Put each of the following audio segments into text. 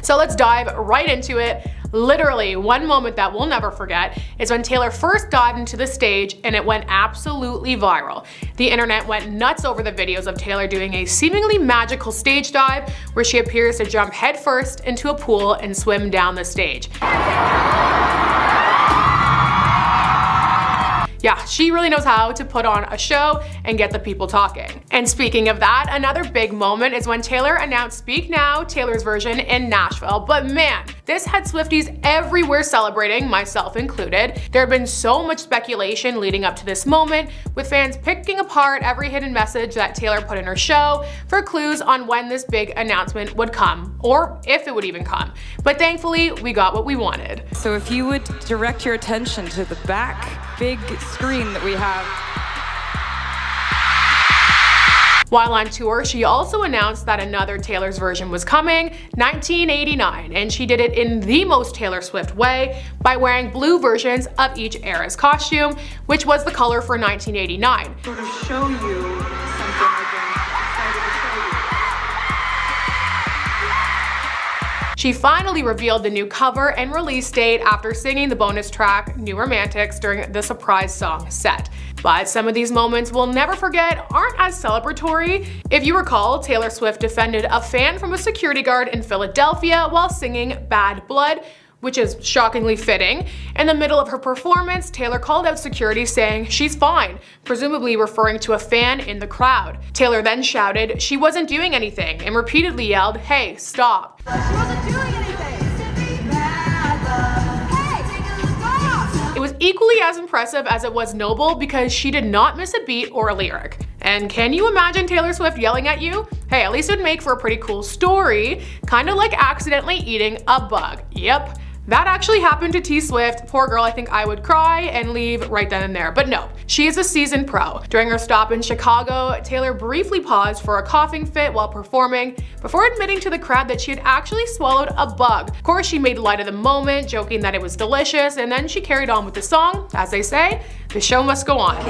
So let's dive right into it. Literally, one moment that we'll never forget is when Taylor first dived into the stage and it went absolutely viral. The internet went nuts over the videos of Taylor doing a seemingly magical stage dive where she appears to jump headfirst into a pool and swim down the stage. Yeah, she really knows how to put on a show and get the people talking. And speaking of that, another big moment is when Taylor announced Speak Now, Taylor's version, in Nashville. But man, this had Swifties everywhere celebrating, myself included. There had been so much speculation leading up to this moment, with fans picking apart every hidden message that Taylor put in her show for clues on when this big announcement would come, or if it would even come. But thankfully, we got what we wanted. So if you would direct your attention to the back big screen that we have. While on tour, she also announced that another Taylor's version was coming, 1989, and she did it in the most Taylor Swift way by wearing blue versions of each era's costume, which was the color for 1989. Sort of show you something I've been excited to show you. She finally revealed the new cover and release date after singing the bonus track, New Romantics, during the surprise song set. But some of these moments we'll never forget aren't as celebratory. If you recall, Taylor Swift defended a fan from a security guard in Philadelphia while singing Bad Blood, which is shockingly fitting. In the middle of her performance, Taylor called out security saying she's fine, presumably referring to a fan in the crowd. Taylor then shouted she wasn't doing anything and repeatedly yelled, "Hey, stop." She wasn't doing anything. It was equally as impressive as it was noble because she did not miss a beat or a lyric. And can you imagine Taylor Swift yelling at you? Hey, at least it would make for a pretty cool story, kind of like accidentally eating a bug. Yep. That actually happened to T Swift. Poor girl, I think I would cry and leave right then and there. But no, she is a seasoned pro. During her stop in Chicago, Taylor briefly paused for a coughing fit while performing before admitting to the crowd that she had actually swallowed a bug. Of course, she made light of the moment, joking that it was delicious, and then she carried on with the song. As they say, the show must go on.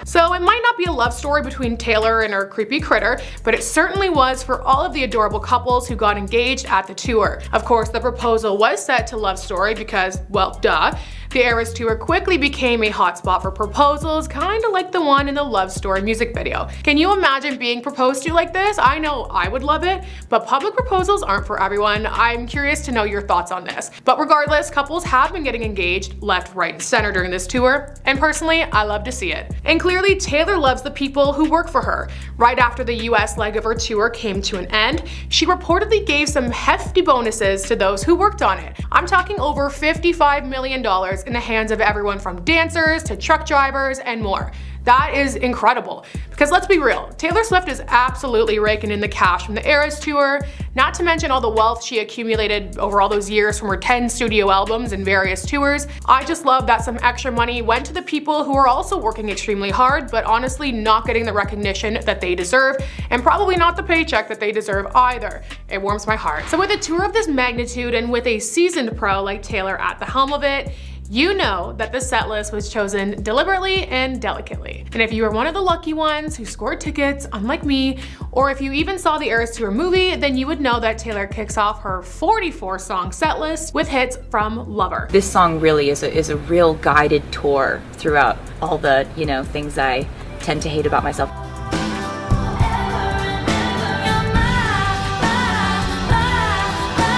So it might not be a love story between Taylor and her creepy critter, but it certainly was for all of the adorable couples who got engaged at the tour. Of course, the proposal was set to love story because, well, duh. The Eras Tour quickly became a hotspot for proposals, kind of like the one in the Love Story music video. Can you imagine being proposed to like this? I know I would love it, but public proposals aren't for everyone. I'm curious to know your thoughts on this. But regardless, couples have been getting engaged left, right, and center during this tour, and personally, I love to see it. And clearly, Taylor loves the people who work for her. Right after the US leg of her tour came to an end, she reportedly gave some hefty bonuses to those who worked on it. I'm talking over $55 million in the hands of everyone from dancers to truck drivers and more. That is incredible. Because let's be real, Taylor Swift is absolutely raking in the cash from the Eras Tour, not to mention all the wealth she accumulated over all those years from her 10 studio albums and various tours. I just love that some extra money went to the people who are also working extremely hard, but honestly not getting the recognition that they deserve, and probably not the paycheck that they deserve either. It warms my heart. So with a tour of this magnitude and with a seasoned pro like Taylor at the helm of it, you know that the set list was chosen deliberately and delicately. And if you were one of the lucky ones who scored tickets, unlike me, or if you even saw the Eras Tour movie, then you would know that Taylor kicks off her 44-song set list with hits from Lover. This song really is a real guided tour throughout all the, things I tend to hate about myself.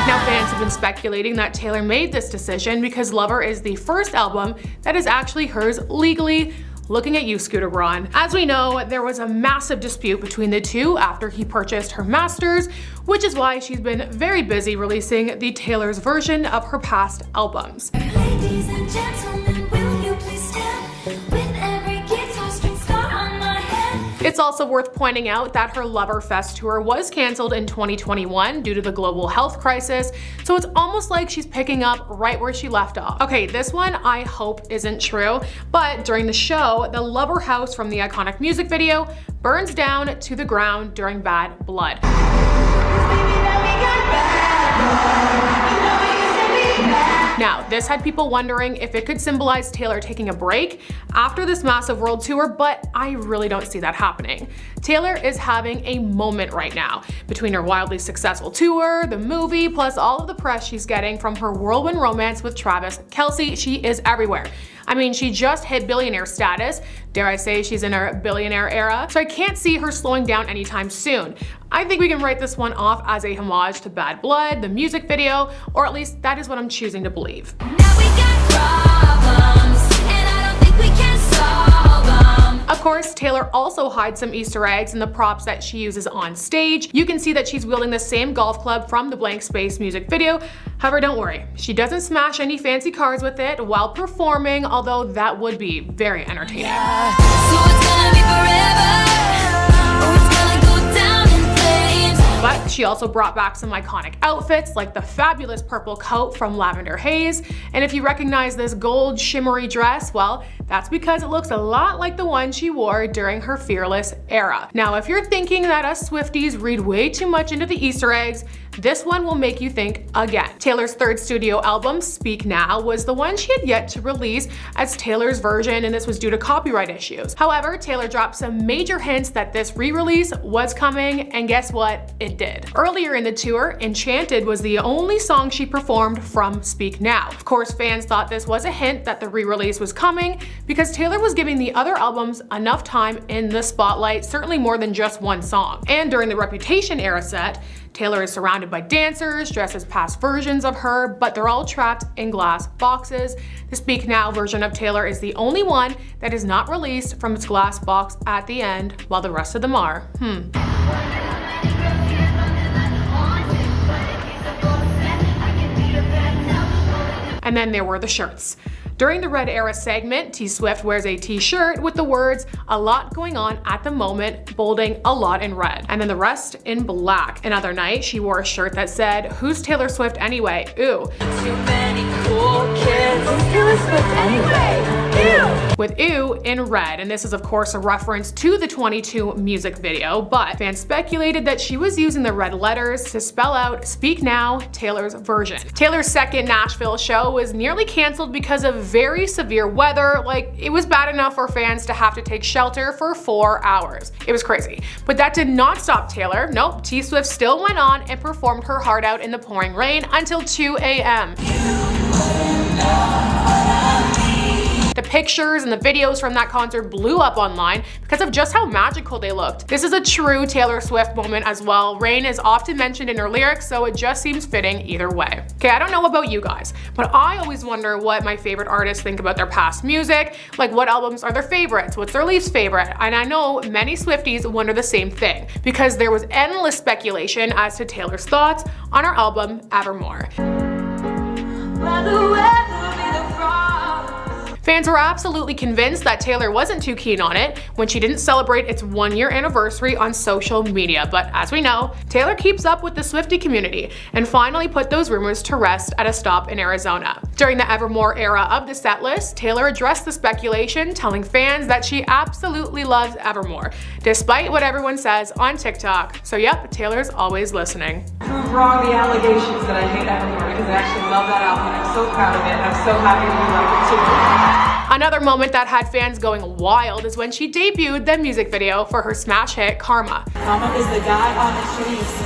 Now fans have been speculating that Taylor made this decision because Lover is the first album that is actually hers legally. Looking at you, Scooter Braun. As we know, there was a massive dispute between the two after he purchased her masters, which is why she's been very busy releasing the Taylor's version of her past albums. Ladies and gentlemen, will you please stand with every guitar string scar on my head? It's also worth pointing out that her Lover Fest tour was canceled in 2021 due to the global health crisis, so it's almost like she's picking up right where she left off. Okay, this one I hope isn't true, but during the show, the Lover house from the iconic music video burns down to the ground during Bad Blood. Now, this had people wondering if it could symbolize Taylor taking a break after this massive world tour, but I really don't see that happening. Taylor is having a moment right now. Between her wildly successful tour, the movie, plus all of the press she's getting from her whirlwind romance with Travis Kelce, she is everywhere. I mean, she just hit billionaire status. Dare I say she's in her billionaire era? So I can't see her slowing down anytime soon. I think we can write this one off as a homage to Bad Blood, the music video, or at least that is what I'm choosing to believe. Now we got problems, and I don't think we can solve them. Of course, Taylor also hides some Easter eggs in the props that she uses on stage. You can see that she's wielding the same golf club from the Blank Space music video. However, don't worry, she doesn't smash any fancy cars with it while performing, although that would be very entertaining. So it's gonna be forever, or it's gonna go down in flames. But she also brought back some iconic outfits like the fabulous purple coat from Lavender Haze. And if you recognize this gold shimmery dress, well, that's because it looks a lot like the one she wore during her Fearless era. Now, if you're thinking that us Swifties read way too much into the Easter eggs, this one will make you think again. Taylor's third studio album, Speak Now, was the one she had yet to release as Taylor's version, and this was due to copyright issues. However, Taylor dropped some major hints that this re-release was coming, and guess what? It did. Earlier in the tour, Enchanted was the only song she performed from Speak Now. Of course, fans thought this was a hint that the re-release was coming because Taylor was giving the other albums enough time in the spotlight, certainly more than just one song. And during the Reputation era set, Taylor is surrounded by dancers dressed as past versions of her, but they're all trapped in glass boxes. The Speak Now version of Taylor is the only one that is not released from its glass box at the end, while the rest of them are. And then there were the shirts. During the Red Era segment, T Swift wears a t-shirt with the words, "A lot going on at the moment," bolding a lot in red, and then the rest in black. Another night, she wore a shirt that said, "Who's Taylor Swift anyway? Ooh." Too many cool kids. Taylor Swift anyway. Ew. With "Ooh" in red, and this is of course a reference to the 22 music video, but fans speculated that she was using the red letters to spell out Speak Now, Taylor's version. Taylor's second Nashville show was nearly canceled because of very severe weather. Like, it was bad enough for fans to have to take shelter for 4 hours. It was crazy. But that did not stop Taylor. Nope, T Swift still went on and performed her heart out in the pouring rain until 2 a.m. The pictures and the videos from that concert blew up online because of just how magical they looked. This is a true Taylor Swift moment as well. Rain is often mentioned in her lyrics, so it just seems fitting either way. Okay, I don't know about you guys, but I always wonder what my favorite artists think about their past music, like what albums are their favorites, what's their least favorite, and I know many Swifties wonder the same thing because there was endless speculation as to Taylor's thoughts on her album Evermore. Fans were absolutely convinced that Taylor wasn't too keen on it when she didn't celebrate its 1-year anniversary on social media, but as we know, Taylor keeps up with the Swiftie community and finally put those rumors to rest at a stop in Arizona. During the Evermore era of the Setlist, Taylor addressed the speculation, telling fans that she absolutely loves Evermore, despite what everyone says on TikTok. So yep, Taylor's always listening. Prove wrong the allegations that I hate Evermore because I actually love that album and I'm so proud of it and I'm so happy that you like it too. Another moment that had fans going wild is when she debuted the music video for her smash hit Karma. Mama is the guy on the streets.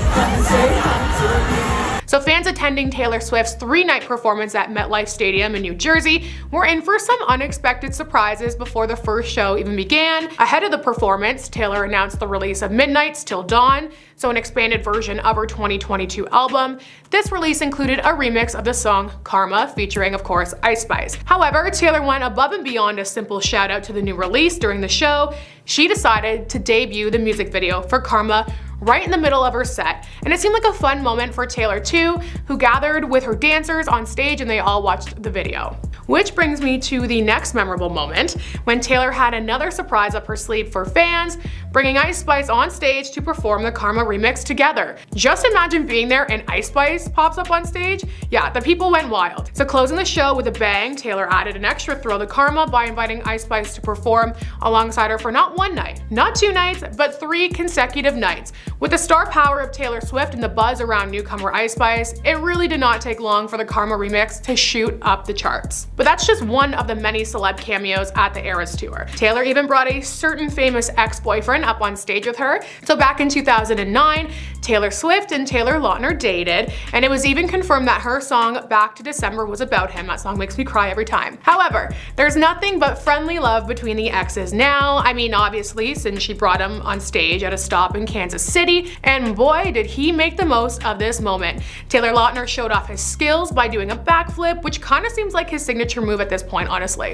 So fans attending Taylor Swift's 3-night performance at MetLife Stadium in New Jersey were in for some unexpected surprises before the first show even began. Ahead of the performance, Taylor announced the release of Midnights Till Dawn, so an expanded version of her 2022 album. This release included a remix of the song Karma, featuring of course Ice Spice. However, Taylor went above and beyond a simple shout out to the new release during the show. She decided to debut the music video for Karma right in the middle of her set, and it seemed like a fun moment for Taylor too, who gathered with her dancers on stage and they all watched the video. Which brings me to the next memorable moment, when Taylor had another surprise up her sleeve for fans, bringing Ice Spice on stage to perform the Karma remix together. Just imagine being there and Ice Spice pops up on stage. Yeah, the people went wild. So closing the show with a bang, Taylor added an extra thrill to Karma by inviting Ice Spice to perform alongside her for not 1 night, not 2 nights, but 3 consecutive nights, With the star power of Taylor Swift and the buzz around newcomer Ice Spice, it really did not take long for the Karma remix to shoot up the charts. But that's just one of the many celeb cameos at the Eras Tour. Taylor even brought a certain famous ex-boyfriend up on stage with her. So back in 2009, Taylor Swift and Taylor Lautner dated, and it was even confirmed that her song Back to December was about him. That song makes me cry every time. However, there's nothing but friendly love between the exes now. I mean, obviously, since she brought him on stage at a stop in Kansas City, and boy, did he make the most of this moment. Taylor Lautner showed off his skills by doing a backflip, which kind of seems like his signature move at this point, honestly.